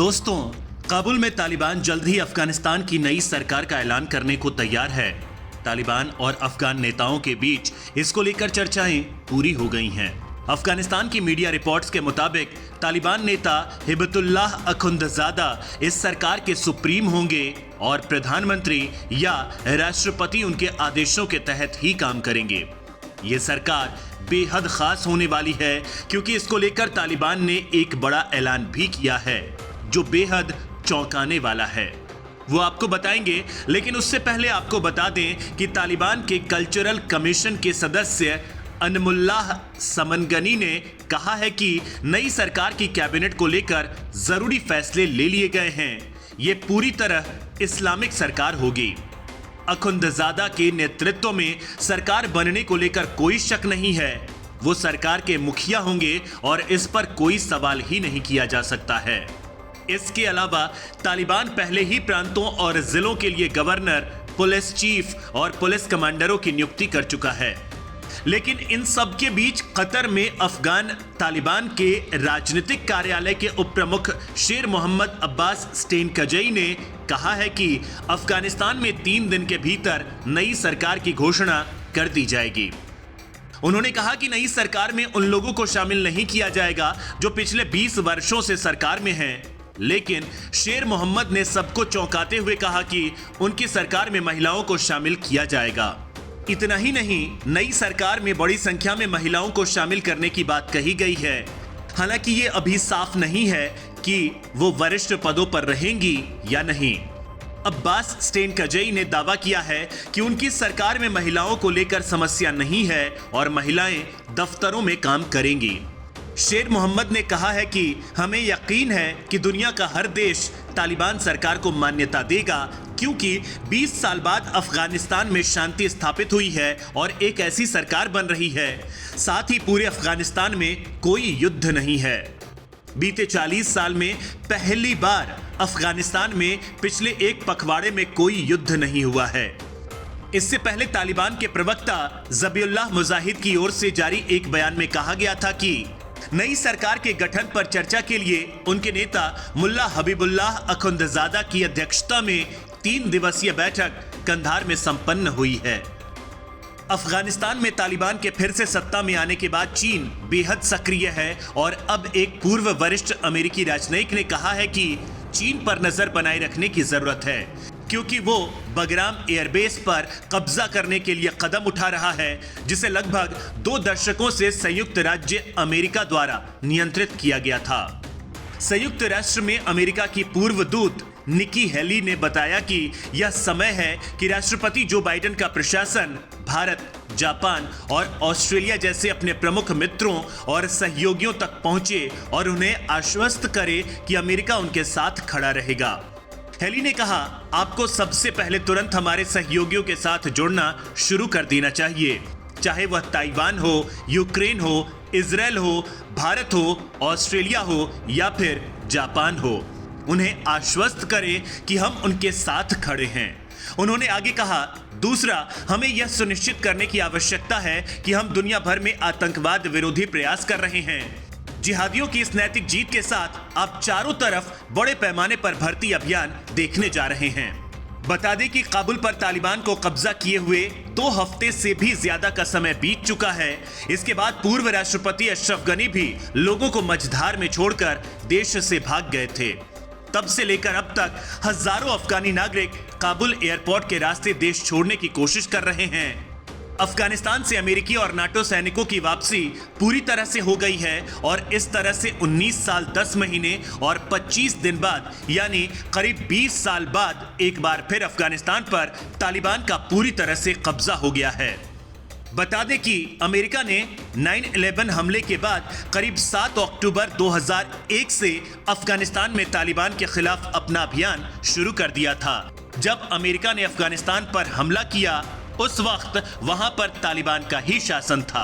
दोस्तों, काबुल में तालिबान जल्द ही अफगानिस्तान की नई सरकार का ऐलान करने को तैयार है। तालिबान और अफगान नेताओं के बीच इसको लेकर चर्चाएं पूरी हो गई हैं। अफगानिस्तान की मीडिया रिपोर्ट्स के मुताबिक तालिबान नेता हिबतुल्लाह अखुंदजादा इस सरकार के सुप्रीम होंगे और प्रधानमंत्री या राष्ट्रपति उनके आदेशों के तहत ही काम करेंगे। ये सरकार बेहद खास होने वाली है क्योंकि इसको लेकर तालिबान ने एक बड़ा ऐलान भी किया है जो बेहद चौंकाने वाला है। वो आपको बताएंगे, लेकिन उससे पहले आपको बता दें कि तालिबान के कल्चरल कमीशन के सदस्य अनमुल्लाह समनगनी ने कहा है कि नई सरकार की कैबिनेट को लेकर जरूरी फैसले ले लिए गए हैं। ये पूरी तरह इस्लामिक सरकार होगी। अखुंदजादा के नेतृत्व में सरकार बनने को लेकर कोई शक नहीं है। वो सरकार के मुखिया होंगे और इस पर कोई सवाल ही नहीं किया जा सकता है। इसके अलावा तालिबान पहले ही प्रांतों और जिलों के लिए गवर्नर, पुलिस चीफ और पुलिस कमांडरों की नियुक्ति कर चुका है। लेकिन इन सब के बीच कतर में अफगान तालिबान के राजनीतिक कार्यालय के उप प्रमुख शेर मोहम्मद अब्बास स्टेनकजई ने कहा है कि अफगानिस्तान में 3 दिन के भीतर नई सरकार की घोषणा कर दी जाएगी। उन्होंने कहा कि नई सरकार में उन लोगों को शामिल नहीं किया जाएगा जो पिछले 20 वर्षों से सरकार में हैं। लेकिन शेर मोहम्मद ने सबको चौंकाते हुए कहा कि उनकी सरकार में महिलाओं को शामिल किया जाएगा। इतना ही नहीं, नई सरकार में बड़ी संख्या में महिलाओं को शामिल करने की बात कही गई है। हालांकि ये अभी साफ नहीं है कि वो वरिष्ठ पदों पर रहेंगी या नहीं। अब्बास स्टेनकजई ने दावा किया है कि उनकी सरकार में महिलाओं को लेकर समस्या नहीं है और महिलाएं दफ्तरों में काम करेंगी। शेर मोहम्मद ने कहा है कि हमें यकीन है कि दुनिया का हर देश तालिबान सरकार को मान्यता देगा क्योंकि 20 साल बाद अफगानिस्तान में शांति स्थापित हुई है और एक ऐसी सरकार बन रही है। साथ ही पूरे अफगानिस्तान में कोई युद्ध नहीं है। बीते 40 साल में पहली बार अफगानिस्तान में पिछले एक पखवाड़े में कोई युद्ध नहीं हुआ है। इससे पहले तालिबान के प्रवक्ता ज़बीउल्लाह मुजाहिद की ओर से जारी एक बयान में कहा गया था कि नई सरकार के गठन पर चर्चा के लिए उनके नेता मुल्ला हबीबुल्लाह अखुंदजादा की अध्यक्षता में 3 दिवसीय बैठक कंधार में संपन्न हुई है। अफगानिस्तान में तालिबान के फिर से सत्ता में आने के बाद चीन बेहद सक्रिय है और अब एक पूर्व वरिष्ठ अमेरिकी राजनयिक ने कहा है कि चीन पर नजर बनाए रखने की जरूरत है क्योंकि वो बगराम एयरबेस पर कब्जा करने के लिए कदम उठा रहा है जिसे लगभग 2 दशकों से संयुक्त राज्य अमेरिका द्वारा नियंत्रित किया गया था। संयुक्त राष्ट्र में अमेरिका की पूर्व दूत निकी हेली ने बताया कि यह समय है कि राष्ट्रपति जो बाइडेन का प्रशासन भारत, जापान और ऑस्ट्रेलिया जैसे अपने प्रमुख मित्रों और सहयोगियों तक पहुंचे और उन्हें आश्वस्त करे कि अमेरिका उनके साथ खड़ा रहेगा। हेली ने कहा, आपको सबसे पहले तुरंत हमारे सहयोगियों के साथ जुड़ना शुरू कर देना चाहिए, चाहे वह ताइवान हो, यूक्रेन हो, इजराइल हो, भारत हो, ऑस्ट्रेलिया हो या फिर जापान हो। उन्हें आश्वस्त करें कि हम उनके साथ खड़े हैं। उन्होंने आगे कहा, दूसरा, हमें यह सुनिश्चित करने की आवश्यकता है कि हम दुनिया भर में आतंकवाद विरोधी प्रयास कर रहे हैं। जिहादियों की इस नैतिक जीत के साथ आप चारों तरफ बड़े पैमाने पर भर्ती अभियान देखने जा रहे हैं। बता दें कि काबुल पर तालिबान को कब्जा किए हुए 2 हफ्ते से भी ज्यादा का समय बीत चुका है। इसके बाद पूर्व राष्ट्रपति अशरफ गनी भी लोगों को मझधार में छोड़कर देश से भाग गए थे। तब से लेकर अब तक हजारों अफगानी नागरिक काबुल एयरपोर्ट के रास्ते देश छोड़ने की कोशिश कर रहे हैं। अफगानिस्तान से अमेरिकी और नाटो सैनिकों की वापसी पूरी तरह से हो गई है और इस तरह से 19 साल 10 महीने और 25 दिन बाद यानी करीब 20 साल बाद एक बार फिर अफगानिस्तान पर तालिबान का पूरी तरह से कब्जा हो गया है। बता दें कि अमेरिका ने 9/11 हमले के बाद करीब 7 अक्टूबर 2001 से अफगानिस्तान में तालिबान के खिलाफ अपना अभियान शुरू कर दिया था। जब अमेरिका ने अफगानिस्तान पर हमला किया उस वक्त वहां पर तालिबान का ही शासन था।